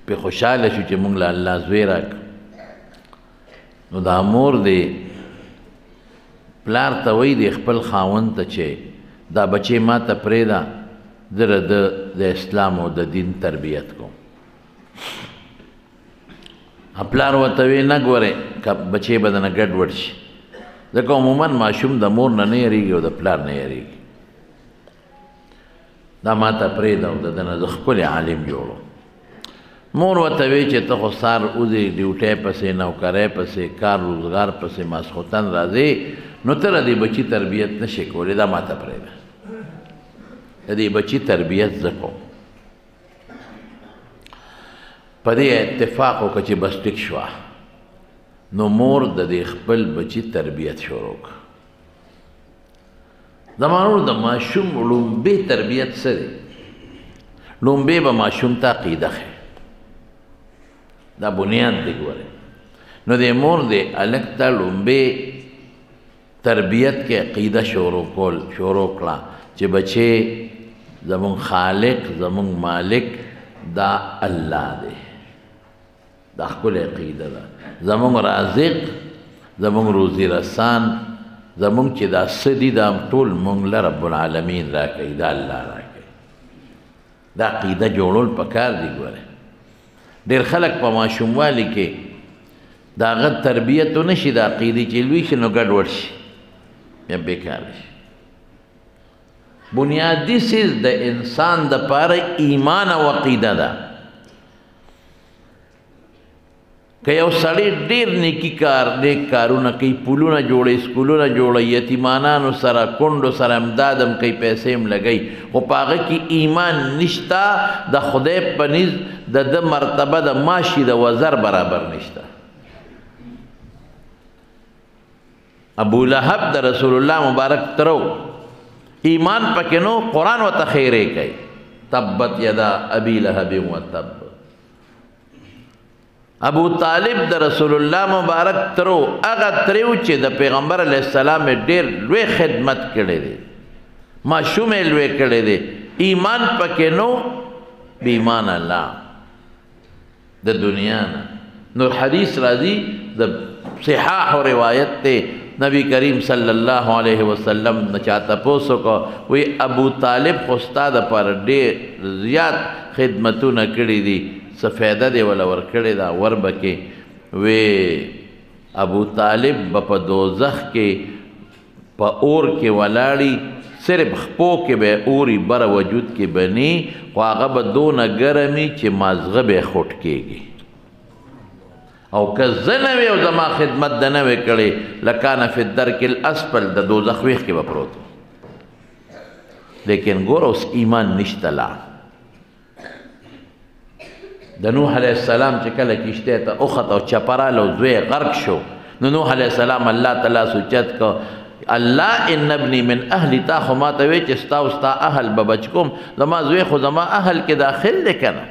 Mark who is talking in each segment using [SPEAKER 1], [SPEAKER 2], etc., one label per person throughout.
[SPEAKER 1] په خوشاله شو چې مونږ له الله زوی راکړ. نو دا مور دی پلار ته وایي دی خپل خاوند ته چې دا بچی ما ته پرېږده زه د اسلام او د دین تربیت کوم. پلار ورته وی نه ګورې که بچی به دنه ګډوډ شي، ځکه عموما ماشوم د مور نه نه یېرېږي او د پلار نه یېرېږي. دا ما ته پرېږده او د ده نه زه ښکلی عالم جوړو. مور ورته وی چې ته خو سهار وځې ډیوټۍ پسې نوکرۍ پسې کار روزګار پسې ماسخوتن راځې نو ته د دې بچي تربیت نه شې کولی، دا ما ته پرېږده. د دې بچي تربیت زه کوم. په دې اتفاق وکړه چې بس ټیک شوه. نو مور د دې خپل بچي تربیت شروع کړه. زما ورور د ماشوم لومبې تربیت څه دی؟ لومبې به ماشوم ته عقیده ښیي، دا بنیاد دی ګورې. نو د مور د هلک ته لومبې تربیت کې عقیده شروع کړه چې بچې زمونږ خالق زمونږ مالک دا الله دی، دا ښکلې عقیده ده. زمونږ رازق زمونږ روزي رسان زمونږ چې دا څه دي دا ټول مونږ له رب العالمین راکوي، دا الله راکوي. دا عقیده جوړول پکار دي ګوره. ډېر خلک په ماشوموالي کې د هغه تربیت ونه شي د عقیدې چې لوی شي نو ګډوډ شي یا بېکاره شي. بنیادي څیز د انسان دپاره ایمان او عقیده ده. که یو سړی ډېر نیکي نیک کارونه کوي، پلونه جوړوي، سکولونه جوړوي، یتیمانانو سره کونډو سره امداد هم کوي، پیسې هم لګوي، خو په هغه کې ایمان نشته، د خدای په نزد د ده مرتبه د ماشي د وزر برابر نشته. ابو لهب د رسول الله مبارک ترو ایمان پکې نو، قرآن ورته خیرې کوي، تبت یدا ابي لهب وتب. ابو طالب د رسول الله مبارک ترو هغه تریو چې د پیغمبر علیه السلام ډېر لوی خدمت کړی دی، ماشوم یې لوی کړی دی، ایمان پکې نو، بې ایمان الله د دنیا نه. نو حدیث راځي د صحاح و روایت ته نبی کریم صلی الله علیه وسلم نه چا تپوس وکړه، وی ابو طالب خو ستا دپاره ډېر زیات خدمتونه کړي دي، څه فایده دې وله ورکړې ده وربکې. وی ابو طالب به په دوزخ کې په اور کې ولاړي، صرف خپو کې به اوري، بره وجود کې به نی، خو هغه به دونه ګرمي چې مازغه به یې خوټ کېږي. او که زه نه وی او زما خدمت ده نه وی کړې لکان فی الدرک الاسفل د دوزخ ویښ کې به پروت. لیکن ګوره اوس ایمان نشته لا. د نوح علیه السلام چې کله کشتۍ ته وخت او چپراله او زوی غرق شو، نو نوح علیه السلام الله تعالی سوچت کو، الله ان ابني من اهلی، تا خو ما ته وی چې ستا او ستا اهل به بچ کوم، زما زوی خو زما اهل کې داخل دی که نه؟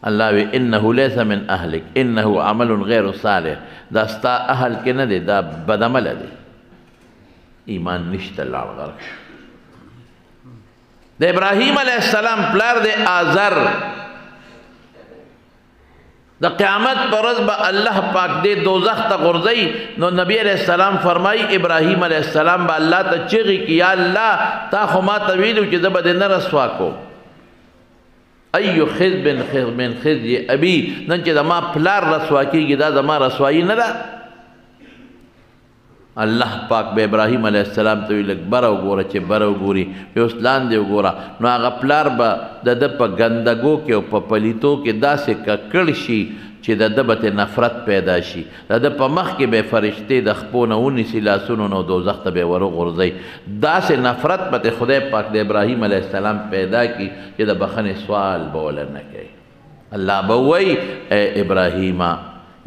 [SPEAKER 1] الله وی انه لیس من اهلک انه عمل غیر صالح، دا ستا اهل کې نه دی، دا بدعمله دی. ایمان نشته لاړ غرق شو. د ابراهیم علیه السلام پلار دی آزر، د قیامت پر ورځ به الله پاک دې دوزخ ته غورځوي. نو نبی علیہ السلام فرمایي ابراهیم علیہ السلام به الله ته چغې کړي، یا الله تا خو ما ته ویلو چې زه به دې نه رسوا کوم. ایو خذ من خزي ابي، نن چې زما پلار رسوا کېږي دا زما رسوایي نه ده. الله پاک به ابراهیم علیہ السلام ته وی لږ بره وګوره، چې بره وګوري بیا اوس لاندې وګوره، نو هغه پلار به د ده په ګندګو کې او په پلیتو کې داسې ککړ شي چې د ده به ترې نفرت پیدا شي. د ده په مخ کې به فرشتې د خپو نه ونیسي، لاسونو نه دوزخ ته به یې وروغورځوي. داسې نفرت به ترې خدای پاک د ابراهیم علیہ السلام پیدا کړي چې د بخښنې سوال به وله نه کوي. الله به وایي ای ابراهیمه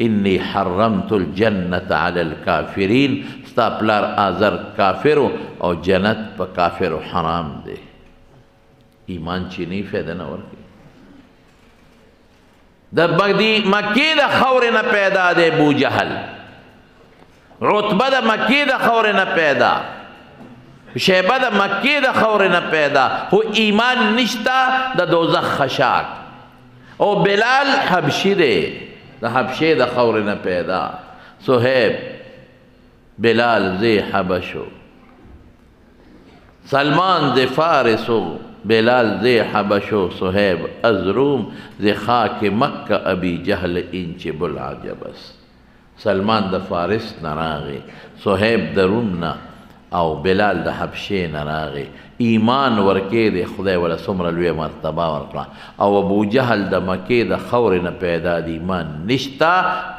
[SPEAKER 1] انی حرمت الجنة علی الکافرین، ستا پلار آزر کافرو او جنت په کافرو حرام دی. ایمان چې نه فایده نه ورکوي. د مکې د خاورې نه پیدا دی ابو جهل، عتبه د مکې د خاورې نه پیدا، شیبه د مکې د خاورې نه پیدا، خو ایمان نشته، د دوزخ خشاک. او بلال حبشی دی د حبشې د خاورې نه پیدا صہیب بلال زی حبشو سلمان زی فارسو بلال زی حبشو صہیب از روم زی خاک مکہ ابی جہل انچ بلعجبس سلمان د فارس نراغی صہیب د روم نا او بلال د حبشې نراغی ایمان ورکې د خدای ولا څومره لوی مرتبه ورکړه او ابو جهل د مکې د خاورې نه پیدا د ایمان نشتا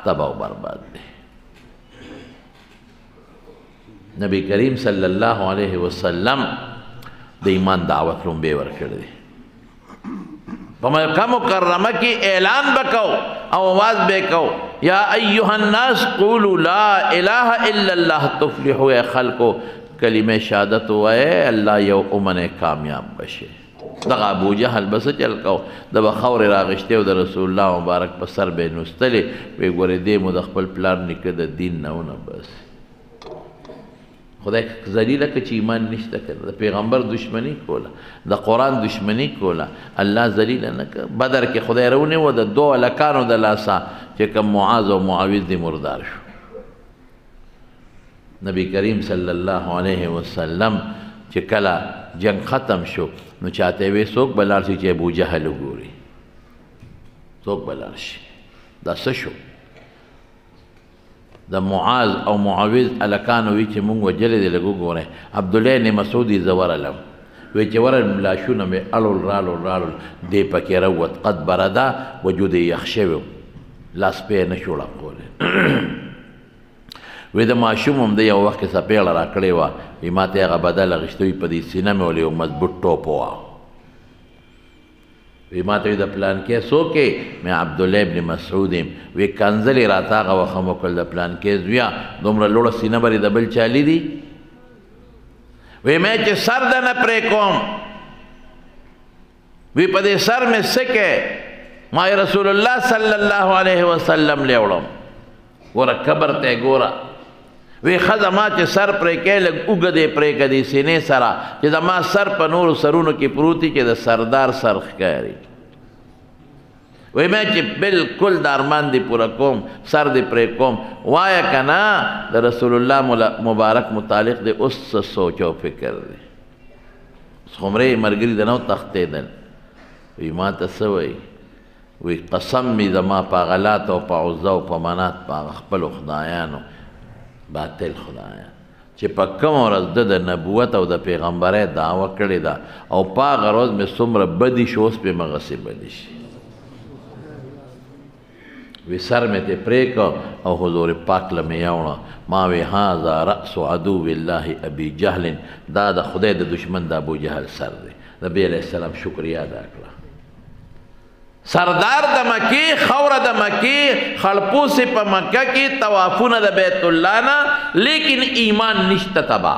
[SPEAKER 1] تباہ و برباد دی نبی کریم صلی الله علیه وسلم د ایمان دعوت لومبې ورکړی دی په مکه مکرمه کې اعلان بکو او आवाज بکو یا ایها الناس قولوا لا اله الا الله تفلحوا یا خلقو کلمه شهادت وای الله یو امن کامیاب بشه دغه ابو جهل بس چل کو د بخور راغشته او د رسول الله مبارک په سر به نوستلې وی ګوره دې مو د خپل پلان نکد دین نه بس خدای ذلیله که چې ایمان نشته کړه د پیغمبر دشمنی کوله د قرآن دشمنی کوله الله ذلیله نه کړه بدر کې خدای رونه و د دو لکانو د لاسا چې کوم معاذ او معاوض دي مردار شو نبی کریم صلی الله علیه وسلم چې کله جنگ ختم شو نو چاته وی څوک بلار شي چې ابو جهل وګوري څوک بلار شي دا څه شو د معاذ او معاوض الکانو وی چې مونږ وجلې دی لګو ګوره عبد الله بن مسعود زور علم وی چې ور ملاشونه مې الول رالو دې پکې روت قد بردا وجود یخشو لاس په نشوړه کوله وی د ماشوم هم د یو وخت سپېړه را کړې وه وی ما ته هغه بدله غشتوي په دې سینه مې ولې یو مضبوط ټوپ وه وی ما ته وی د پلان کې څوک یې مې عبدالله ابن مسعود یم وی کنځلې راته هغه وخت هم وکړل د پلان کې زویا دومره لوړه سینه برې د بل چا لیدي وی مې چې سر د نه پرې کوم وی په دې سر مې څه کې ما رسول الله صلی الله علیه وسلم لیوړم ګوره قبر ته ګوره وی ښځه ما چې سر پرې کې لږ اوږه دې پرې که دې سینې سره چې زما سر په نورو سرونو کې پروت چې د سردار سر ښکاري وی مې چې بلکل د ارمان دې پوره کوم سر دې پرې کوم وایه که نه د رسول الله مبارک متعلق دې اوس څه سوچ او فکر دی څومره ملګري د نه وتښتېدل وی ما ته څه وایي وی قسم می زما په غلات او په عزا او په منات په خپلو خدایانو باطل خدایان چې په کومه ورځ د نبوت او د پیغمبرۍ دعوه کړې ده او په هغه ورځ مې څومره بدي شي اوس پې مغسې بدي شي وی سر مې ته پرېږه او حضور پاک له مې یوړه ما وی هذا رأس عدو الله ابي جهل دا د خدای د دشمن د ابو جهل سر دی نبی علیه السلام شکریا ادا کړه سردار د مکی خوره د مکی خلپوسی په مکه کې طوافونه د بیت الله نه لیکن ایمان نشته تبا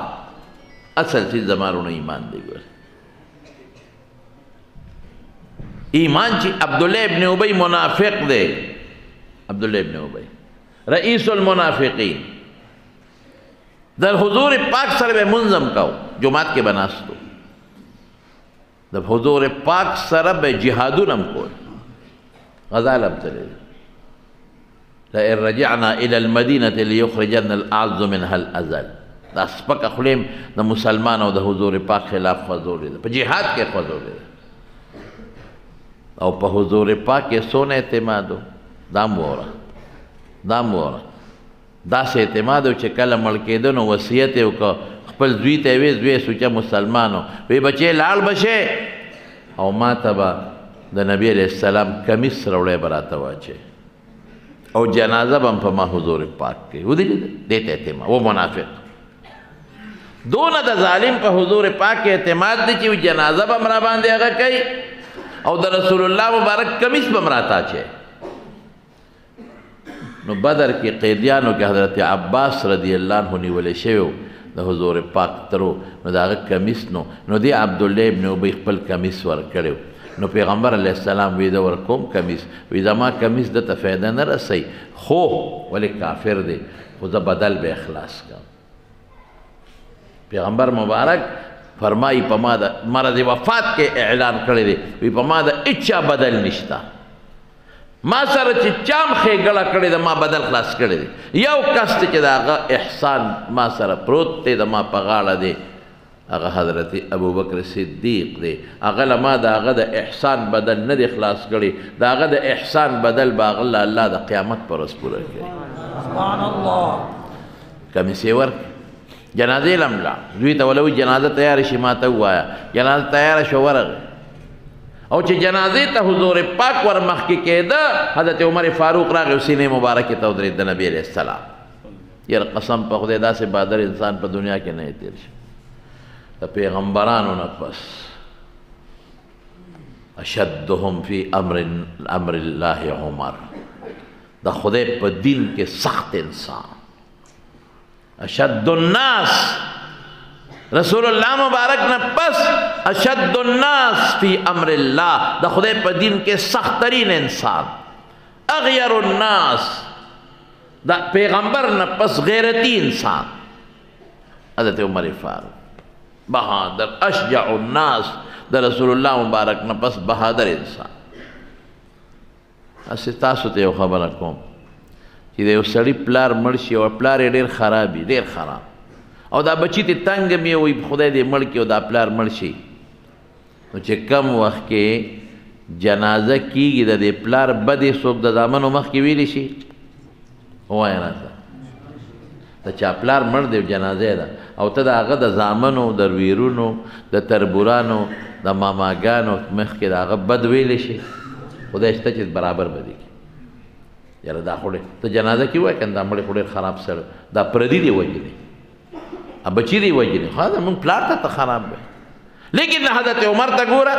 [SPEAKER 1] اصل چیز زمارونه ایمان دی ګور ایمان چې عبدالله ابن ابی منافق دی عبدالله ابن ابی رئیس المنافقین در حضور پاک سره به منظم کو جماعت کې بناستو د حضور پاک سره به جهادونم کول غزال ابتلي لئن رجعنا الى المدينه ليخرجن الاعز منها الاذل دا سپک خلیم د مسلمان او د حضور پاک خلاف خوځولې ده په جهاد کې خوځولې ده او په حضور پاک کې سونه اعتمادو دام وره داسې اعتمادو چې کله مړ کېده نو وصیت یې وکړه خپل زوی ته وی زوی سوچه مسلمانو وی بچې لاړ بشه او ما ته به د نبی علیہ السلام کمیس راوړی به راته واچوي او جنازه به هم په ما حضور پاک کوي ودې دې ته اعتماد و منافق دونه د ظالم په حضور پاک کې اعتماد دی چې جنازه به هم را باندې هغه کوي او د رسول الله مبارک کمیس به هم راته اچوي نو بدر کې قیدیانو کې حضرت عباس رضی الله عنه نیولې شوی د حضور پاک ترو نو د هغه کمیس نو دی عبدالله ابن ابی خپل کمیس ورکړی نو پیغمبر علیہ السلام وی د ورکوم کمیس وی زما کمیس دته فایده نه رسی خو ولی کافر دی خو زه بدل به اخلاص کړم پیغمبر مبارک فرمایي په ما د مرض وفات کې اعلان کړی دی وی په ما د هیچا بدل نشته ما سره چې چام ښېګړه کړې ده ما بدل خلاص کړی دی یو کس دی چې د هغه احسان ما سره پروت دی د ما په غاړه دی هغه حضرت ابوبکر صدیق دی هغه له ما د هغه د احسان بدل نه دی خلاص کړی د هغه د احسان بدل به هغه له الله د قیامت پر ورځ پوره کوي سبحان الله کمیسې ورکړي جنازې له هم لاړ دوی ته ولوي جنازه تیاره شي ما ته ووایه جنازه تیاره شوه ورغی او چې جنازې ته حضور پاک ور مخکې کېده حضرت عمر فاروق راغی او سینې مبارکې ته ودرېد د نبي علیه السلام یاره قسم په خدای داسې بهادر انسان په دنیا کې نه تیر شي د پیغمبرانو نه پس اشدهم فی امر الله عمر د خدای په دین کې سخت انسان اشد الناس رسول الله مبارک نه پس اشد الناس فی امر الله د خدای په دین کې سخت ترین انسان اغیر الناس د پیغمبر نه پس غیرتی انسان حضرت عمر فاروق بہادر اشجع الناس د رسول الله مبارک نه پس بہادر انسان اسی تاسو ته یو خبره کوم چې د یو سړي پلار مړ شي او پلار یې ډېر خراب وي ډېر خراب او دا بچی ته تنګ مې وي خدای دې مړ کړي او دا پلار مړ شي نو چې کم وخت کې جنازه کېږي د دې پلار بدې څوک د زامنو مخکې ویلی شي ووایه راته د چا پلار مړ دی جنازه ده او ته د هغه د زامنو د ویرونو د تربورانو د ماماګانو مخکې د هغه بد ویلی شي خدای شته چې برابر به دي یاره دا خو ته جنازه کې وایه که دا مړی خو ډېر خراب سړی دا پردي دی وجنې بچی دی وجنې خو دا مونږ پلار ته خراب دی لیکن حضرت عمر ته ګوره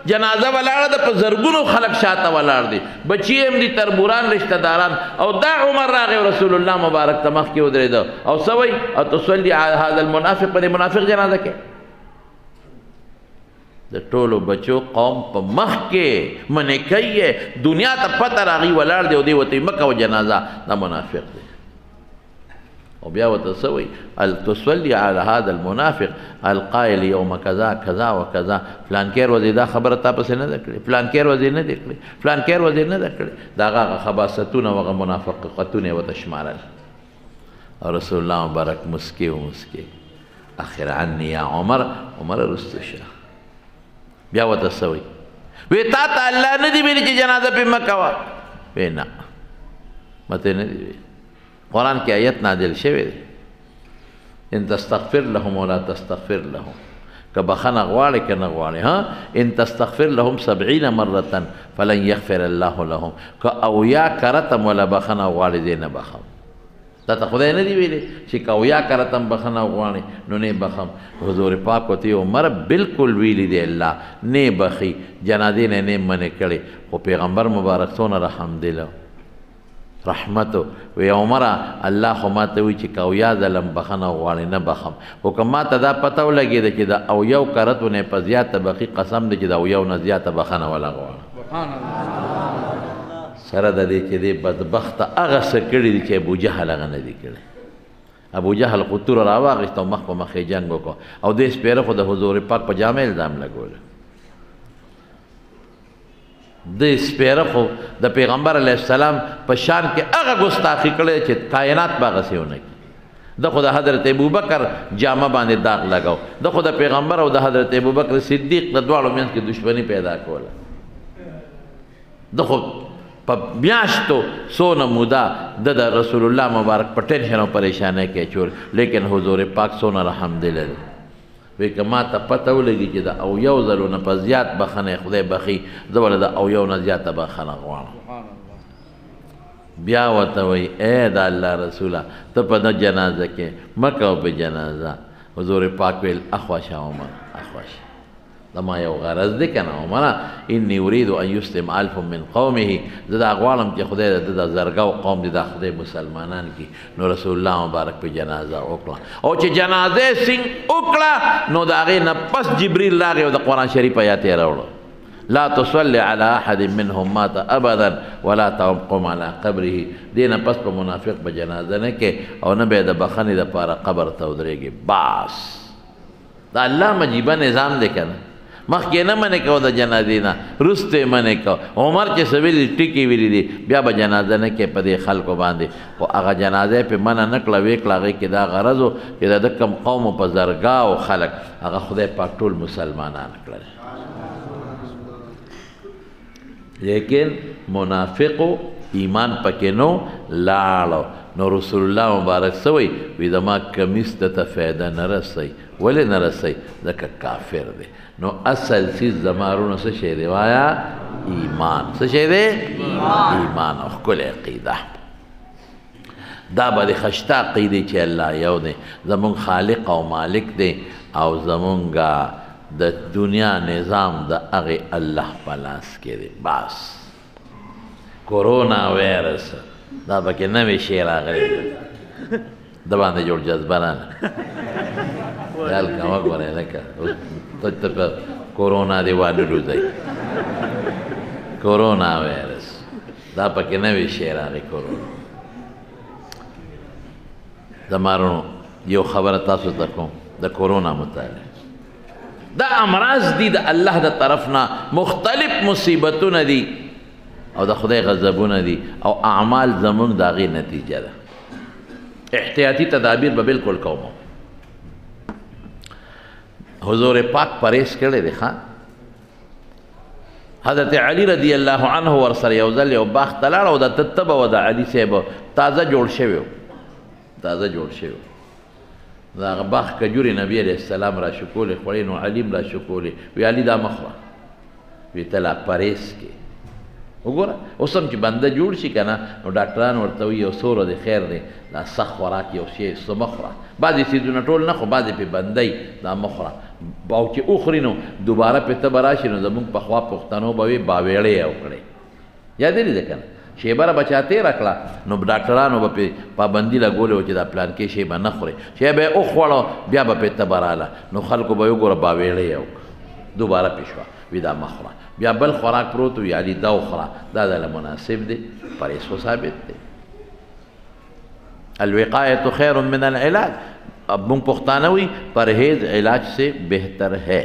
[SPEAKER 1] جنازه ولاړه ده په زرګونو خلک شاته ولاړ دي بچي هم دي تربوران رشته داران او دا عمر راغی رسول الله مبارک ته مخکې ودرېده او څه وایي او تصلي على هذا المنافق په دې منافق جنازه کې د ټولو بچو قوم په مخ کې منې کوي دنیا ته پته راغی ولاړ دی او دی ورته مه کوه جنازه دا منافق دی او بیا ورته څه وایي تصلي على هذا المنافق القائل یوم کذا کذا و کذا فلانکې ورځې دا خبره تا پسې نه ده کړې فلانکې ورځې نه ده کړې فلانکې ورځې نه ده کړې د هغه خباستونه او هغه منافقتونه یې ورته شمارل او رسول الله مبارک مسکي و مسکي اخر عني یا عمر عمر رسته شه بیا ورته څه وایي وی تا ته الله نه دي ویلي چې جنازه پې مه کوه وی نه مته نه دي ویلي قرآن کی آیت نازل شوی دی ان تستغفر لهم ولا تستغفر لهم که بخنه غواړې که نه غواړې ها ان تستغفر لهم 70 مرة فلن یغفر الله لهم که اویا کرتم ولا بخنه غواړې دی نه بخم تا ته خدای نه دی ویلی چې که اویا کرتم بخنه غواړې نو نه بخم حضور پاک ورته عمر بالکل ویلی دی الله نه بخي جنازې نه منې کړې خو پیغمبر مبارک څونه رحم دی له رحمتو وی عمره الله خو ما ته وی چې که اویا ځلم بخنه غواړې نه بخم خو که ما ته دا پته ولګېده چې د اویو کرتو نه په زیاته بخي قسم دی چې د اویو نه زیاته بخنه وله غواړه سره د دې چې دې بدبخته هغه څه کړي دي چې ابوجهل هغه نه دي کړي ابوجهل خو توره راواخېسته او مخ په مخ یې جنګ وکړو او دې سپېره خو د حضور پاک په جامع الزام لګوله د سپیره خو د پیغمبر علیه السلام په شان کې هغه ګستاخي کړی چې کائنات به هغسې ونه کړي د خو د حضرت ابوبکر جامه باندې داغ لګاو د خو د پیغمبر او د حضرت ابوبکر صدیق د دواړو منځ کې دشمني پیدا کوله د خو په میاشتو څونه موده د رسول الله مبارک په ټینشن او پریشانۍ کې چور لیکن حضور پاک څونه رحم دی لري وی که ما ته پته ولګي چې د اویو ځلو نه په زیات بخنه خدای بخي زه ولې د اویو نه زیاته بخنه غواړم بیا ورته وایي ای د الله رسوله ته په ده جنازه کې مه کوه په جنازه حضور پاک ویل اخواشه عمر اخواشه زما یو غرض دی که نه عمره انی ارید ان یسلم الف من قومه زه دا غواړم چې خدای د ده د زرګو قوم دی دا خدای مسلمانان کی نو رسول الله مبارک په جنازه وکړه او چې جنازه سنګ وکړه نو د هغې نه پس جبریل راغی او د قرآن شریف آیات یې راوړه لا تصلي على احد منهم مات ابدا ولا تقم على قبره دې نه پس په منافق په جنازه نه کې او نه به د بخنې دپاره قبر ته ودرېږي باس دا الله مجیبه نظام دی که نه مخکې نه منې کوه د جنازې نه وروسته یې منې کوه عمر چې څه ویلي ټکې ویلي دي بیا به جنازه نه کوې په دې خلکو باندې خو هغه جنازه یې پې منع نه کړه ویې کړه هغې کې دا غرض و چې د کوم قومو په زرګاو خلک هغه خدای پاک ټول مسلمانان کړل لیکن منافقو ایمان پکې نو لاړو نو رسول الله مبارک سوی وی زما کمیس ته فایده نه رسوي ولې نه رسوي ځکه کافر دی نو اصل چیز زمارونو څه شی دی وایا ایمان څه شی دی ایمان او ښکلې عقیده دا به د خشته عقیدې چې الله یو دی زمونږ خالق او مالک دی او زمونږ د دنیا نظام د هغې الله په لاس کې دی بس کورونا ویروس دا پکې نوی شی راغلی د باندې جوړ جذبران خیال کوه ګورې لکه ته په کورونا دی وانډوځئ کورونا ویروس دا پکې نوی شی راغی کورونا زمارونو یو خبره تاسو ته کوم د کورونا متعلق دا امراض دي د الله د طرف نه مختلف مصیبتونه دي او د خدای غضبونه دي او اعمال زمونږ د هغې نتیجه ده احتیاطي تدابیر به بالکل کوم حضور پاک پرهیز کړی دی ښه حضرت علی رضی الله عنه ورسره یو ځل یو باغ ته لاړ او د تبه و د علي صاحب تازه جوړ شوی و تازه جوړ شوی و د هغه باغ کجورې نبي علیه السلام را شکولې خوړې نو علي هم را شکولې وی علي دا مه خوره وی ته لا پرهیز کې وګوره اوس هم چې بنده جوړ شي که نه نو ډاکټران ورته وایي یو سوره دی خیر دی دا سخت خوراک یو شی څه مه خوره بعضې څیزونه ټول نه خو بعضې پې بندی دا مه خوره او چې وخوري نو دوباره پې ته به راشي نو زمونږ پخوا پښتنو به وي باویړې یې وکړې یاد یې دی که نه شیبه به چا تېره کړه نو ډاکټرانو به پې پابندي لګولې وه چې دا پلانکې شی به نه خورې شی به یې وخوړه بیا به پې ته به راله نو خلکو به یې وګوره باویړې یې وکړه دوباره پې شوه وي دا مه خوره بیا بل خوراک پروت وي علي دا وخوره دا دله مناسب دی پرهیز خو ثابت دی الوقایة خیر من العلاج اب مونږ پښتانه وي پرهیز علاج سے بہتر ہے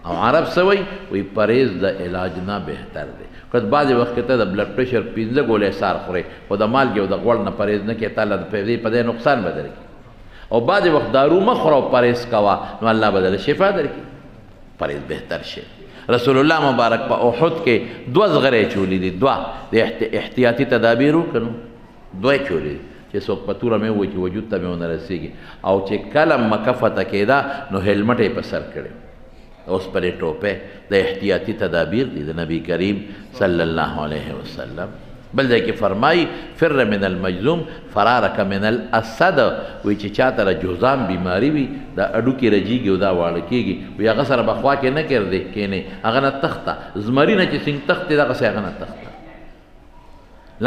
[SPEAKER 1] او عرب څه وایي پرهیز د علاج نه بهتر دی که بعضې وخت کې ته د بلډ پریشر 15 ګولۍ سار خورې خو د مالګې او د غوړ نه پرهیز نه کوې تا له په دې نقصان به درکړي او بعضې وخت دارو مه خوره او پرهیز کوه نو الله به دله شفا درکړي پرهیز بهتر شی رسول الله مبارک په احد کې 2 زغرې چولې دي 2 د احتیاطي تدابیرو کنو 2 چولې دي چې څوک په توره مې ووایي چې وجود ته مې ونه رسېږي او چې کله مکه فتح کېده نو هیلمټ یې په سر کړی اوس پرې ټوپې د احتیاطي تدابیر دي د نبی کریم صلی الله علیه وسلم بل ځای کې فرمایي فر من المجذوم فرارک من الاسد وایي چې چا ته جذام بیماري وي دا اډوکې رجیږي او دا واړه کېږي وایي هغه سره به خوا کې نه کردې کښېنې هغه نه تخته زمري نه چې څنګه تختې دغسې هغه نه تخته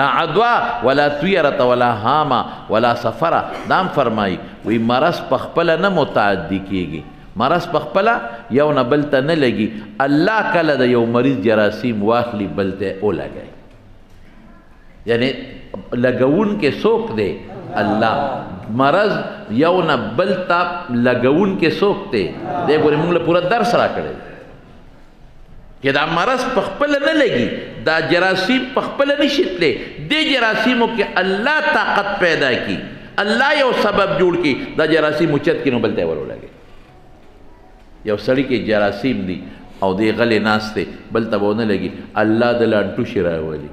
[SPEAKER 1] لا عدوا ولا طیرة ولا هامه ولا سفره دا هم فرمایي وایي مرض په خپله نه متعدي کېږي مرض په خپله یو نه بل ته نه لګي الله کله د یو مریض جراثیم واخلي بل ته ولګوي یعنی لګون کې څوک دی الله مرض یو نه بل ته لګون کې څوک دی دی ګورې موږ له پوره درس را کړی چې دا مرض په خپله نه لګي دا جراثیم په خپله نشي تللی دې جراثیمو کې الله طاقت پیدا کړي الله یو سبب جوړ کړي دا جراثیم اوچت کړي نو بل ته یې ور ولګي یو سړي کې جراثیم دي او دې غلې ناست دی بل ته به ونه لګي الله د له انټوشي راولي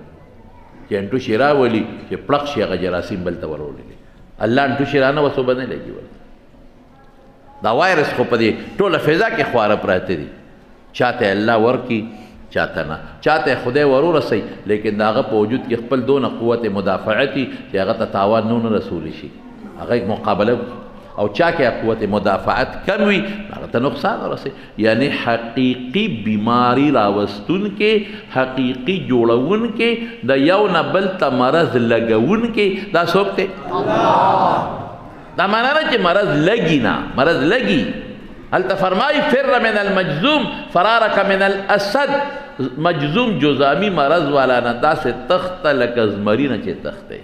[SPEAKER 1] چې انټوشي راولي چې پړق شي هغه جراثیم بل ته ور ولګي الله انټوشي رانه وسو به نه لګي ورته دا وایرس خو په دې ټوله فضا کې خواره پراته دي چاته الله ورکی چاته نه چاته خدای ورورسي لیکن دا هغه په وجود کې خپل دونه قوت مدافعتي چې هغه ته تاوان نه رسول شي هغه مقابله او چا کې قوت مدافعت کم وي هغه ته نقصان ورسي یعنی حقیقي بیماری راوستون کې حقیقي جوړون کې د یو نه بل ته مرض لګون کې دا څوک دی الله دا معنا نه چې مرض لګي نه مرض لګي هلته فرمایي فر من المجذوم فرارک من الاسد مجذوم جذامي مرض والا نه داسې تخته لکه زمري نه چې تخته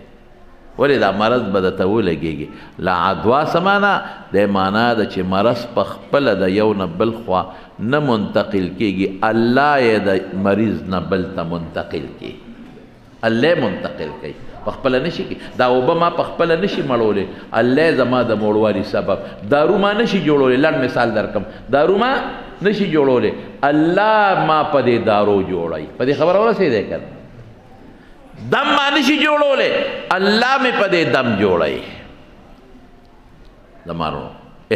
[SPEAKER 1] ولې دا مرض به درته ولګېږي لا عدوا څه معنا د معنا ده چې مرض په خپله د یو نه بل خوا نه منتقل کېږي الله یې د مریض نه بل ته منتقل کړي الله یې منتقل کوي په خپله نشي کی دا اوبه ما په خپله نشي مړولی الله زما د موړوالي سبب دارو ما نشي جوړولی لنډ مثال درکم دارو ما نشي جوړولی الله ما په دې دارو جوړوي په دې خبره ورسېدی که دم ما نشي جوړولی الله مې په دې دم جوړوي زمانو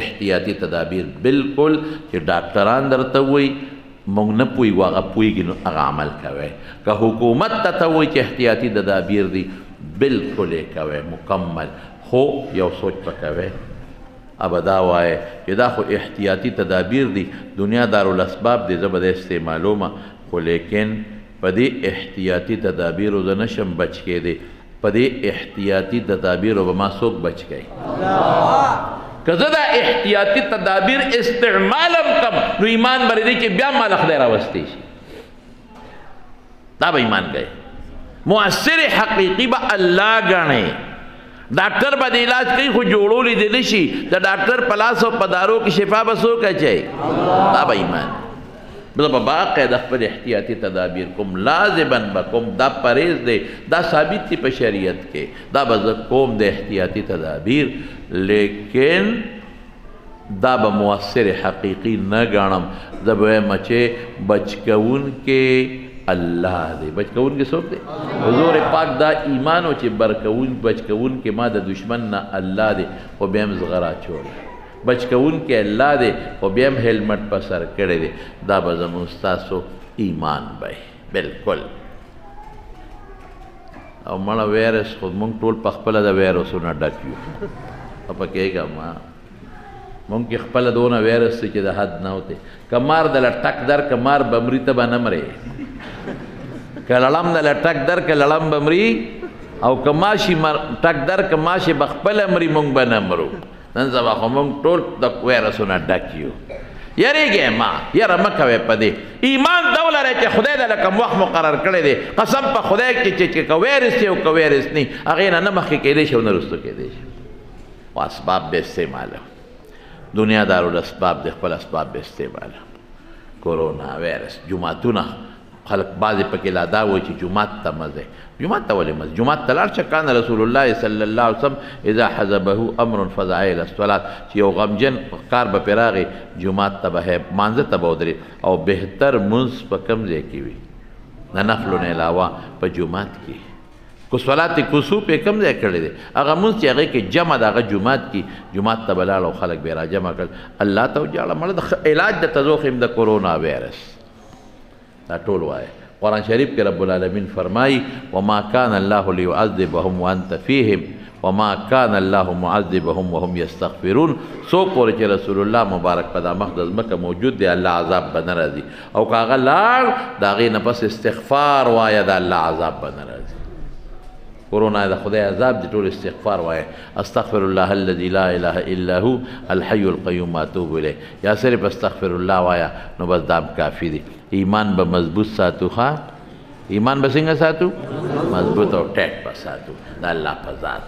[SPEAKER 1] احتیاطي تدابیر بالکل چې ډاکټران درته وایي مونږ نه پوهېږو هغه پوهېږي نو هغه عمل کوئ که حکومت ته وایي چې احتیاطي تدابیر دي بالکل یې کوئ مکمل خو یو سوچ په کوئ اب دا وایه چې دا خو احتیاطي تدابیر دي دنیا دارالاسباب دی زه به د استعمالومه خو لیکن په دې احتیاطي تدابیرو زه نشم بچ کېدی په دې احتیاطي تدابیرو به ما څوک بچ کوي که زه دا احتیاطي تدابیر استعمالم کم نو ایمان به دی چې بیا مال خدای راوستی شي دا به ایمان کوي مؤثر حقیقي به الله ګڼي ډاکټر به د علاج کوي خو جوړولی دی نشي د ډاکټر په لاس او په دارو کې شفا به څوک اچوي دا به ایمان زه به باقاعده خپل احتیاطي تدابیر کوم لازما به کوم دا پرهیز دی دا ثابت دی په شریعت کې دا به زه کوم د احتیاطي تدابیر لیکن دا به مؤثر حقیقي نه ګڼم زه به وایم چې بچ کوونکې الله دی بچ کوونکې څوک دی حضور پاک دا ایمان و چې بچ کوونکې ما د دشمن نه الله دی خو بیا هم زغره اچولی بچ کوونکې الله دی خو بیا هم هیلمټ په سر کړی دی دا به زموږ ستاسو ایمان دی بلکل او مړه ویرس خو مونږ ټول په خپله د ویرسونه ډک یو خفه کېږه ما مونږ کې خپله دونه ویرس دی چې د حد نه وتی که مار دله ټک در که مار به مري ته به نه مرې که لړم دله ټک در که لړم به مري او که ماشي ټک در که ماشي به خپله مري مونږ به نه مرو نن سبا خو مونږ ټول د ویرسونه ډک یو یریږئ ما یره مه کوئ په دې ایمان دا ولرئ چې خدای دله کوم وخت مقرر کړی دی قسم په خدای کې چې که ویرس دی او که ویرس نه هغې نه نه مخکې کېدی شي او نه رستو کېدی شي و اسباب به استعماله دنیا دارالاسباب د خپل اسباب به استعماله کرونا ویرس جماعتونه خلق بعضې پکې لا دا وایي چې جومات ته مه ځئ جومات ته ولې مه ځئ جومات ته لاړ شه کان رسول الله صلی الله علیه وسلم اذا حزبه امر فزع الی الصلات چې یو غمجن کار به پرې راغی جومات ته به مانځه ته به ودرېد او بهتر مونځ په کوم ځای کې وي د نفلو نه علاوه په جومات کې کو صلات کسوف یې کوم ځای کړی دی هغه مونځ چې هغې کې جمع د هغه جومات کې جومات ته به لاړ او خلک به یې را جمع کړل الله ته وجاړه مړه د علاج د تزوخم د کورونا ویرس دا ټول وایه قرآن شریف کې رب العالمین فرمایي وما کان الله لیعذبهم وانت فیهم وما کان الله معذبهم وهم یستغفرون څوک پورې چې رسول الله مبارک په دا مخ د ځمکه موجود دی الله عذاب به نه راځي او که هغه لاړ د هغې نه پس استغفار وایه د الله عذاب به نه راځي کرونا د خدای عذاب دی ټول استغفار وایه استغفر الله الذي لا اله الا هو الحي القيوم اتوب الیه یا صرف استغفر الله وایه نو بس دام کافي دی ایمان به مضبوط ساتو ښه ایمان به څنګه ساتو مضبوط او ټیټ به ساتو د الله په ذات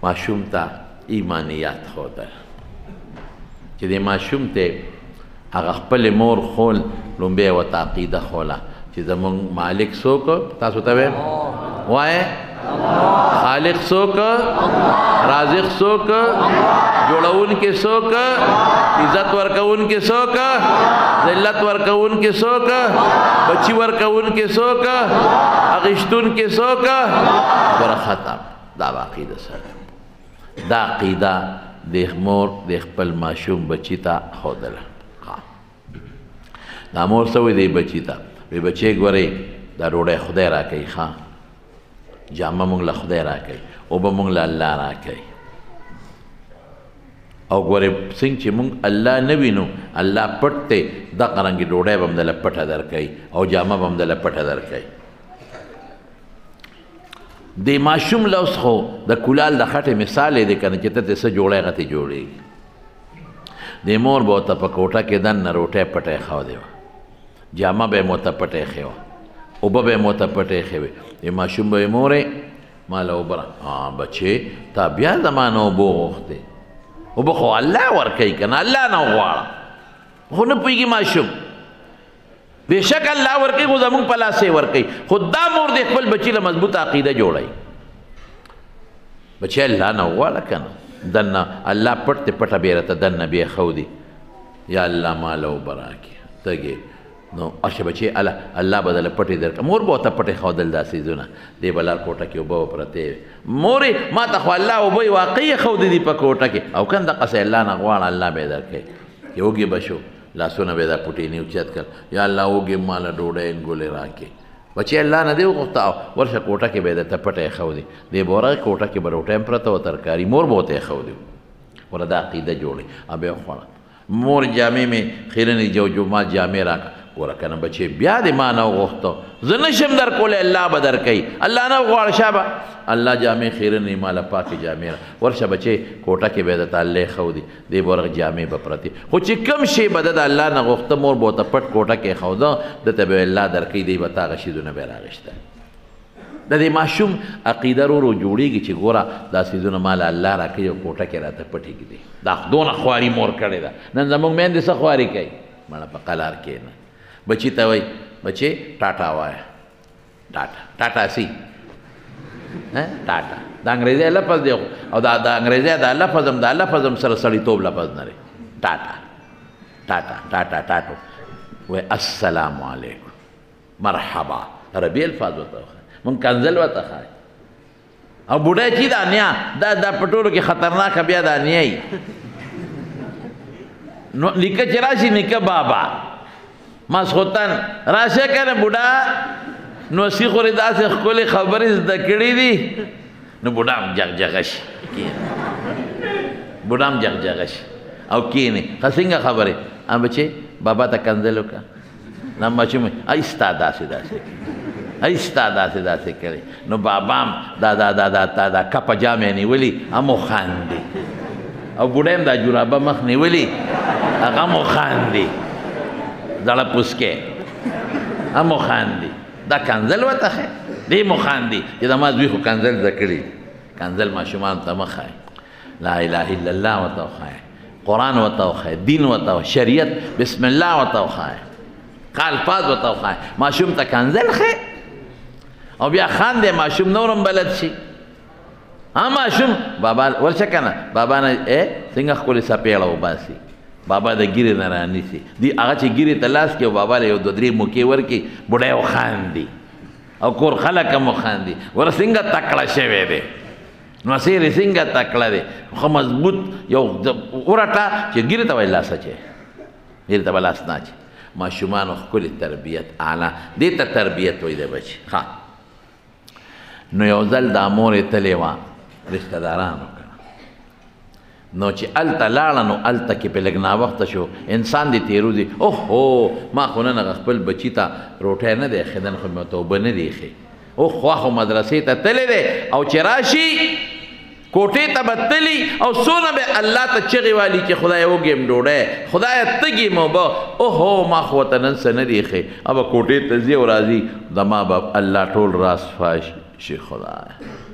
[SPEAKER 1] ماشوم ته ایمانیات ښودل چې د ماشوم ته هغه خپلې مور خول لومبی یې ورته عقیده خوله چې زمونږ مالک څوک تاسو ته وایم وایه خالق څوک رازق څوک جوړونکی څوک عزت ورکوونکی څوک ذلت ورکوونکی څوک بچي ورکوونکی څوک اخیستونکی څوک خبره ختم دا به عقیده سره دا عقیده د مور د خپل ماشوم بچي ته ښودله دا مور څه وایي دی بچي ته وی بچی ګورئ دا ډوډۍ خدای راکوي ښه جامه مونږ له خدای راکوي اوبه مونږ له الله راکوي او ګورئ څنګه چې مونږ الله نه وینو الله پټ دی دغه رنګې ډوډۍ به هم دله پټه درکوي او جامه به هم دله پټه درکوي د ماشوم لوس خو د کولال د خټې مثال دی که نه چې ته ته څه جوړی غتې جوړېږي د مور به ورته په کوټه کې دننه روټۍ پټۍ ښودې وه جامه به یې مو ته پټۍ ښې وه اوبه به یې مو ته پټۍ ښې وې د ماشوم به یې مورې مالا اوبرا بچے تا بیا زمان اوبو غوختے اوبو خو اللہ ورکی کنا اللہ نو غوارا خو نپویگی ماشوم بے شک اللہ ورکی خو زمون پلا سے ورکی خود دا مور دے خپل بچی لمضبوط عقیدہ جوڑائی بچے اللہ نو غوارا کنا دن اللہ پٹتے پٹا بیرتا دن بے خودی یا اللہ مالا اوبرا کی تگے نو ارشه بچی الله بدل پټي درک مور به ته پټي خودل داسې زونه دی بلار کوټه کې وبو پرته مورې ما ته خو الله وبوي واقعي خود دي په کوټه کې او کنده قصه الله نه غواړ الله به درکې یوګي بشو لاسونه به دا پټي نه اوچت کړ یا الله وګي مال ډوډۍ ګولې راکې بچی الله نه دی وغوښتا ورشه کوټه کې به ته پټي خودي دی بوره کوټه کې بروټه پرته او ترکاری مور به ته خودي وردا عقیده جوړي ابه خوړه مور جامع میں خیرنی جو جمعه جامع راک ورکنه بچی بیا دې ما نه وغوښتو زه نشم در کولی الله به در کوي الله نه غواړ شابه الله جامع خیرنی ماله پاکې جامع ورشه بچی کوټه کې به درته الله ښودي دې به ورغه جامع به پرتې خو چې کوم شی به د الله نه غوښته مور به ورته پټ کوټه کې ښوده دته به الله در کوي دی به تا هغه شیزونه به راغېشته د دې ماشوم عقیده ورو جوړېږي چې ګوره دا څیزونه ماله الله راکوي او کوټه کې راته پټېږي دی دا دونه خواري مور کړې ده نن زموږ میندې څه خواري کوي مړه په قلار کښېنه بچی ته وایي بچی ټاټا وایه ټاټا ټاټا سی ټاټا د انګریزي لفظ دی او دا انګریزي دا لفظ هم سره سړیتوب لفظ نه دی ټاټا ټاټا ټاټا ټاټو وایي السلام علیکم مرحبا عربي الفاظ ورته وښایي مونږ کنځل ورته ښایي او بوډۍ چې دا نیا دا په ټولو کې خطرناکه بیا دا نیا یي نو نیکه چې راشي نیکه بابا ماسخوتن راشه کنه بوډا نو سی خورې داسې ښکلې خبرې زده کړې دي نو بوډا هم جغجغه شي بوډا هم جغجغه شي او کښېنې ښه څنګه خبرې بچې بابا ته کنځل وکړه دا ماشوم ایستا داسې ایستا داسې کړې نو بابا هم دا کپه جامې نیولي هم وخاندي او بوډا هم دا جورابه مخ نیولي هغه هم وخاندي زړه پوسکې هم وخاندي دا کنځل ورته ښایي دی مو خاندي چې زما زوی خو کنځل زده کړي کنځل ماشومانو ته مه ښایي لا اله الا الله ورته وښایي قرآن ورته وښایي دین ورته شریعت بسم الله ورته وښایي ښه الفاظ ورته وښایي ماشوم ته کنځل ښایي او بیا خاندې ماشوم نورم بلد شي ماشوم بابا ورشه که نه بابا نه څنګه ښکلې څپېړه وباسي بابا د ګیرې نه رانیسي دی هغه چې ګیرې ته لاس کړي او بابا له یو دوه درې موکې ورکړي بوډۍ وخاندي او کور خلک هم وخاندي ور څنګه تکړه شوی دی نو سیرې څنګه تکړه دی خو مضبوط یو ورټه چې ګیرې ته وایي لاس اچوي ګیرې ته به لاس نه اچوي ماشومانو ښکلې تربیت اعلی دې ته تربیت وایي د بچي ښه نو یو ځل دا مورې تلې وه رشته دارانو نو چې الته لاړه نو الته کې په لږ ناوخته شو انسان دې تېروځي اوهو ما خو نن هغه خپل بچي ته روټۍ نه دی ایښی نن خو مې ورته اوبه نه دي ایښې اوخوا خو مدرسې ته تللی دی او چې راشي کوټې ته به تلي او څونه به الله ته چغې والي چې خدای وږې م ډوډۍ خدایه تږې م اوبه اوهو ما خو ورته نن څه نه دي ایښې او به کوټې ته ځي او راځي زما به الله ټول راز فاش شي خدایه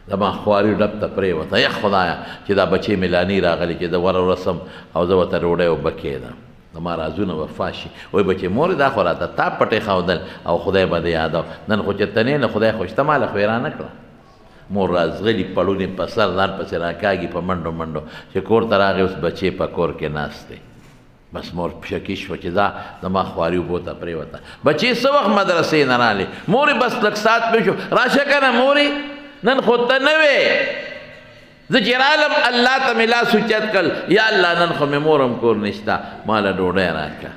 [SPEAKER 1] زما خواري ډب ته پرېوته یا خدایه چې دا بچې مې لاني راغلي چې زه ور ورسم او زه ورته ډوډۍ اوبه کېدم زما رازونه به فاش شي وایي بچې مورې دا خو راته تا پټې ښودل او خدای به دې یادو نن خو چې ته نه نه خدای خو شته ماله خو یې رانه کړه مور رازغلي پړونې په سر ځان پسې راکاږي په منډو منډو چې کور ته راغی اوس بچې په کور کې ناست دی بس مور شکي شوه چې دا زما خواري اوبو ته پرېوته بچې څه وخت مدرسې نه رالې مورې بس لږ ساعت پې شو راشه که نه مورې نن خو ته نه وې زه چې رالم الله ته مې لاس اوچت کړل یا الله نن خو مې مور هم کور نشته ماله ډوډۍ راکړه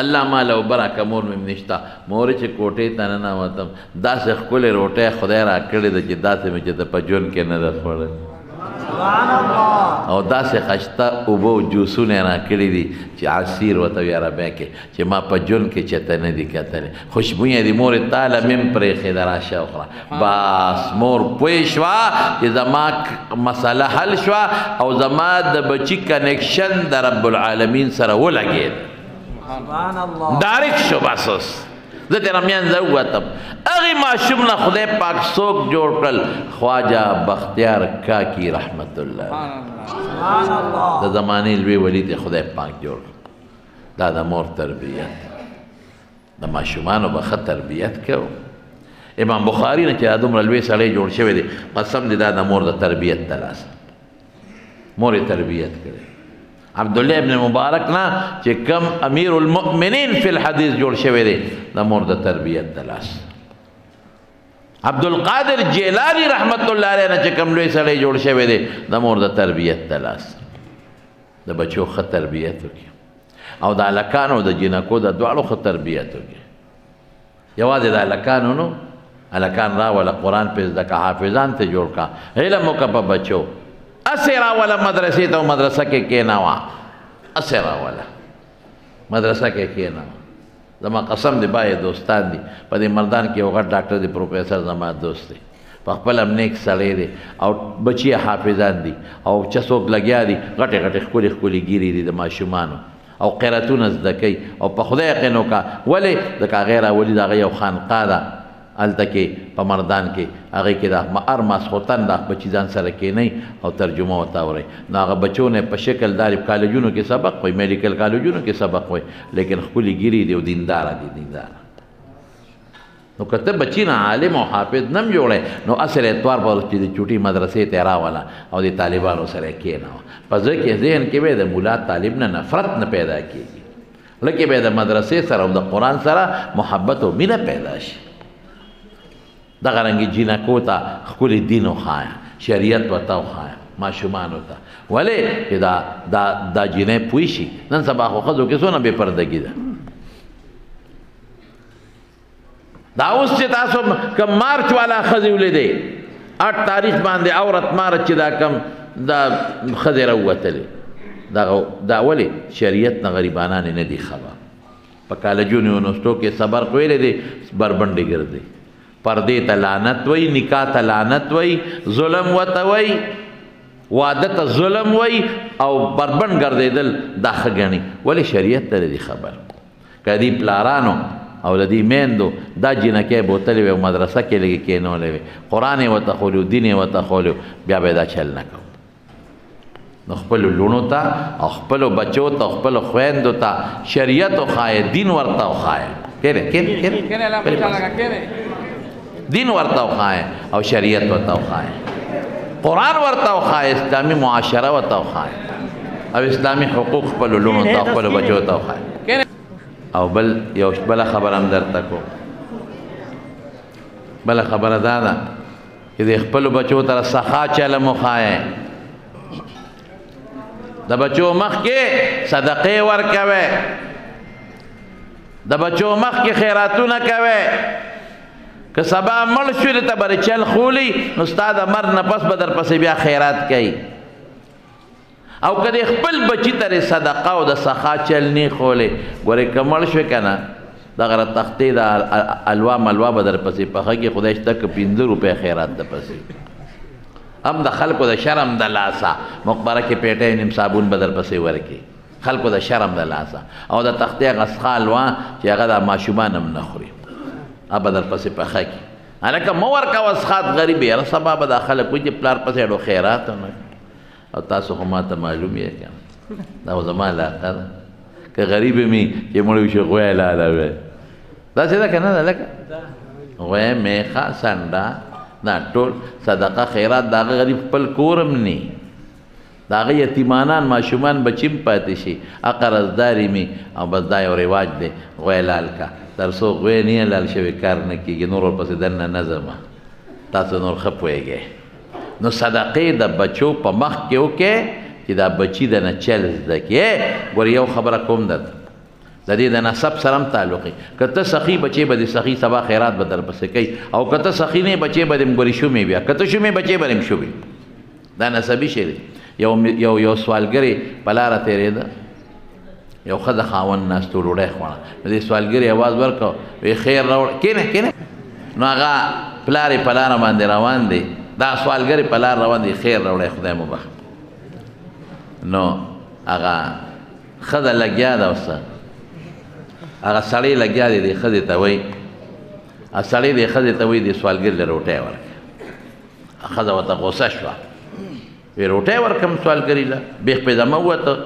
[SPEAKER 1] الله ماله اوبه راکړه مور مې نشته مورې چې کوټې ته ننوتم داسې ښکلې روټۍ خدای راکړې ده چې داسې مې چې د په ژوند کې نه ده خوړلې او داسې خشته اوبه او جوسونه یې راکړي دي چې عصیر ورته وي عربۍ کې چې ما په ژوند کې چېرته نه دي کتلې خوشبویه دي مورې تاله مې هم پرېښېده راشه وخوره بس مور پوه شوه چې زما مسله حل شوه او زما د بچي کنیکشن د رب العالمین سره ولګېد ډایرکټ شو بس اوس زه ترې رمینځه ووتم هغې ماشوم نه خدای پاک څوک جوړ کړل خواجه بختیار کاکي رحمت الله د زمانې لوی ولي دی خدای پاک جوړ کړ دا د مور تربیت د ماشومانو به ښه تربیت کوو امام بخاري نه چې دا دومره لوی سړی جوړ شوی دی قسم دی دا د مور د تربیت د لاسه مور یې تربیت کړی عبدالله ابن مبارک نه چې کم امیر المؤمنین فی الحدیث جوړ شوی دی د مور د تربیت د لاسه عبدالقادر جیلانی رحمت الله علیه نه چې کم لوی سړی جوړ شوی دی د مور د تربیت د لاسه د بچو ښه تربیت وکړي او د هلکانو د جنکو د دواړو ښه تربیت وکړي یوازې د هلکانو نو هلکان راوله قرآن پې زده که حافظان ته جوړ کا علم وکړه په بچو اسې راوله مدرسې ته مدرسه کې کېنوه اسې راوله مدرسه کې کېنوه زما قسم دی بای دوستان دي په دې مردان کې یو غټ ډاکټر دی پروفیسر زما دوست دی په خپل هم نیک سړی دی او بچي حافظان دي او چې څوک لګیا دي غټې غټې ښکلې ښکلې ګیرې دي د ماشومانو او قراتونه زده کوي او په خدای یقین وکړه ولې ځکه هغې راولي د هغې یو خانقاه ده هلته کې په مردان کې هغې کې د هر ماسخوتن دا بچي ځان سره کښېنئ او ترجمه ورته اورئ نو هغه بچو نه په شکل دارې کالجونو کې سبق وایي میډیکل کالجونو کې سبق وایي لیکن ښکلې ګیرې دي او دینداره دي دینداره نو که ته بچي نه عالم او حافظ نه م جوړی نو اصل اتوار به چې د چوټي مدرسې ته یې راوله او د طالبانو سره یې کښېنوه په زړه کې ذهن کې به د ملا طالب نه نفرت نه پیدا کېږي لکه به د مدرسې سره او د قرآن سره محبت او مینه پیدا شي دغه رنګې جینکو ته ښکلي دین وښایه شریعت ورته وښایه ماشومانو ته ولې چې دا جینۍ پوه شي نن سبا خو ښځو کې څونه بې پردګي ده دا اوس چې تاسو کم مارچ والا ښځې ولیدې 8 تاریخ باندې عورت مارچ چې دا کم دا ښځې راووتلې دا ولې شریعت نه غریبانان نه دي خبر په کالجونو یونیورسټو کې صبر ویلی دی بربنډې ګرځي پردې ته لعنت وی نکاح ته لعنت وی ظلم ورته وی واده ته ظلم وی او بربند ګرځېدل دا ښه ګڼي ولې شریعت ته نه دي خبر که دې پلارانو او د دې میندو دا جینکۍ بوتلې وې او مدرسه کې لږې کېنولې وې قرآن یې ورته ښولي دین یې ورته ښولي بیا به یې دا چل نه کوو نو خپلو لوڼو ته او خپلو بچو ته خپلو خویندو ته شریعت وښایه دین ورته وښایه دین ورته وښایه او شریعت ورته وښایه قرآن ورته وښایه اسلامي معاشره ورته وښایه او اسلامي حقوق خپلو لوڼو ته او خپلو بچو ته وښایه او یو بله خبره هم درته کوم بله خبره دا ده چې د خپلو بچو ته سخا چلم وښایه د بچو مخ کې صدقې ورکوئ د بچو مخ کې خیراتونه کوئ که سبا مړ شو د ته به چل خولی نو ستا د مرګ نه پس به در پسې بیا خیرات کوي او که د خپل بچي ته صدقه او د سخا چل نه خولی ګورې که مړ شوې که نه دغه تختې د الوا ملوا به در پسې پخه کې خدای شته که 15 روپۍ خیرات د پسې هم د خلکو د شرم د لاسه مقبره کې پیټۍ نیم صابون به در پسې ورکړي خلکو د شرم د لاسه او د تختې هغه سخا الوا چې هغه د ماشومان هم نه خوري ابا در پسې پخه کی هلکه مه ورکوه سخات غریب یاره سبا به دا خلک وایي چې پلار پسې اډو خیرات نه او تاسو خو ما ته معلوم یې که دا خو زما علاقه ده که غریب مې چې مړ وي شي غوی لاله وی داسې ده که نه ده لکه غوی میخه سنډه دا ټول صدقه خیرات د هغه غریب خپل کور هم نه د هغه یتیمانان ماشومان بچي هم پاتې شي قرضداري مې او بس دا یو رواج دی غوی لال کا تر څو غوی نه لال شوی کار نه کېږي نور ورپسې دننه نه ځمه تاسو نور ښه پوهېږئ نو صدقې د بچو په مخ کې وکړئ چې دا بچي د نه چل زده کړي ګورې یو خبره کوم درته د دې د نسب سره هم تعلق وي که ته سخي بچې به د سخي سبا خیرات به در پسې کوي او که ته سخي نه بچې به دې ګورې شومې بیا که ته شومې بچې به دې شومې دا نسبي شی دی یو سوالګرې په لاره تېرېده یو ښځه خاوند ناستو ډوډۍ خوړه نو دې سوالګرې اواز ورکړ وی خیر راوړه کښېنه نو هغه پلار یې په لاره باندې روان دی دا سوالګرې په لار روان دی خیر راوړی خدای مو بخ نو هغه ښځه لګیا ده اوسه هغه سړی لګیا دی دې ښځې ته وایي سړی دې ښځې ته وایي دې سوالګر له روټۍ ورکړه. ښځه ورته غوسه شوه، وی روټۍ ورکړم سوالګري له، بیخ پې دمه ووته،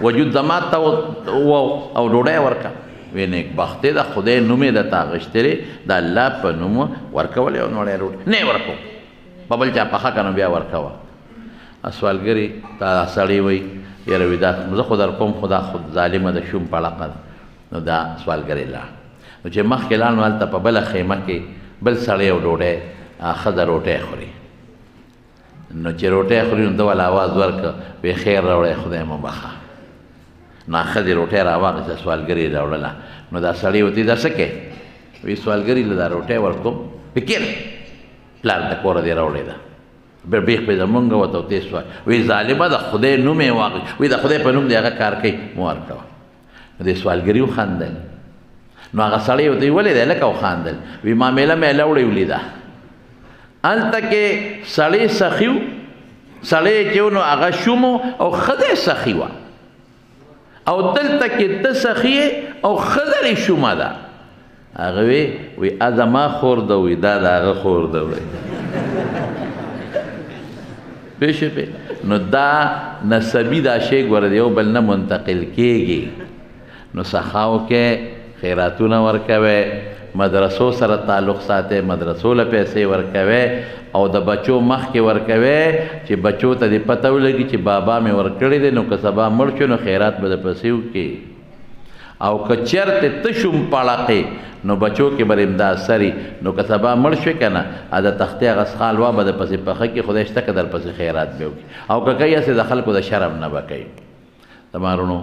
[SPEAKER 1] وجود دمات ته او ډوډۍ ورکړه. وی نیکبختې ده، خدای نوم یې درته اخیستی دی، د الله په نوم ورکولی او نوړی روټۍ نه یې ورکوم، په بل چا پخه که نو بیا ورکوه. سوالګري ته سړی وایي یاره وي دا زه خو در کوم، خو دا خو ظالمه ده، شوم پړقه ده. نو دا سوالګري لاړ. نو چې مخکې لاړ نو هلته په بله خیمه کې بل سړی او ډوډۍ ښځه روټۍ خوري. نو چې روټۍ خوري نو ده ول اواز ورکړه، وی خیر راوړی خدای مو بخه. نو ښځې روټۍ راواخېسته، سوالګري یې راوړله. نو دا سړی ورته دا څه کوې؟ وی سوالګري له دا روټۍ ورکوم. وی کېنه پلار د کوره دې راوړې ده، بیخ پې زمونږ ورته وتې سوال. وی ظالمه د خدای نوم یې واخېست، وی د خدای په نوم دې هغه کار کوي مو ورکوه. نو دې سوالګري وخندل. نو هغه سړی ورته وی ولې دی لکه وخاندل؟ وی معامله مې لوړې ولیده، هلته کې سړی سخي و، سړی چې و نو هغه شوم او ښځه سخي وه، او دلته کې ته سخي او ښځه دې شومه ده. هغه وی زما خور ده، وی دا د هغه خور ده. پوه شوې؟ نو دا نسبي دا شی ګوره د یو بل نه منتقل کېږي. نو سخاو کې خیراتونه ورکوئ، مدرسو سره تعلق ساتئ، مدرسو له پیسې ورکوئ، او د بچو مخکې ورکوئ چې بچو ته دې پته ولګي چې بابا مې ورکړی دی، نو که سبا مړ شو نو خیرات به درپسې وکړي. او که چېرته ته شوم پړقې نو بچو کې به امداد سري، نو که سبا مړ شوې که نه د تختې هغه څښالوا به درپسې پخه کړي، خدای شته که درپسې خیرات به وکړي. او که کوي هسې د خلکو د شرم نه به کوي. زما وروڼو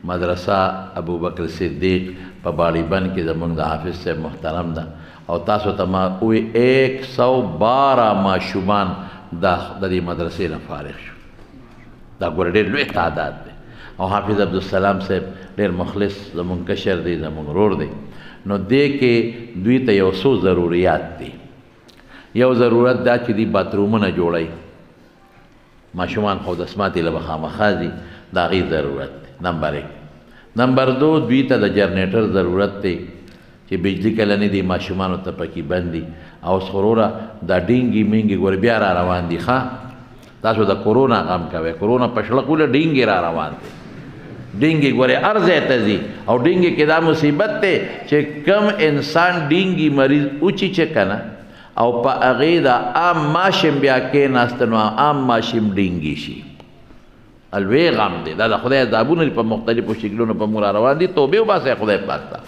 [SPEAKER 1] مدرسه ابوبکر صدیق په باړی بند کې زمونږ د حافظ صاحب محترم ده، او تاسو ته ما وی 112 ماشومان د دې مدرسې نه فارغ شو. دا ګوره ډېر لوی تعداد دی. او حافظ عبدالسلام صاحب ډېر مخلص زمونږ کشر دی، زمونږ ورور دی. نو دې کې دوی ته یو څو ضروریات دي. یو ضرورت دا چې دوی باترومونه جوړوي، ماشومان خو دسماتې له به خامخا ځي، د هغې ضرورت دی. نمبر 1. نمبر 2 دوی ته د جنریټر ضرورت دی چې بجلی کله نه دي ماشومانو ته پکې بندي. او اوس خو وروره دا ډینګي مینګي ګوره بیا را روان دي. ښه تاسو د کورونا غم کوئ، کورونا په شړقوله ډینګي را روان دي. ډینګي ګوره هر ځای ته ځي، او ډینګي کې دا مصیبت دی چې کم انسان ډینګي مریض وچیچه که نه او په هغې د عام ماشم بیا کېناسته نو عام ماشم ډینګي شي. الوی غم دی. دا د خدای عذابونه په مختلفو شکلونو په موږ را روان دي. توبې وباسئ خدای پاک ته.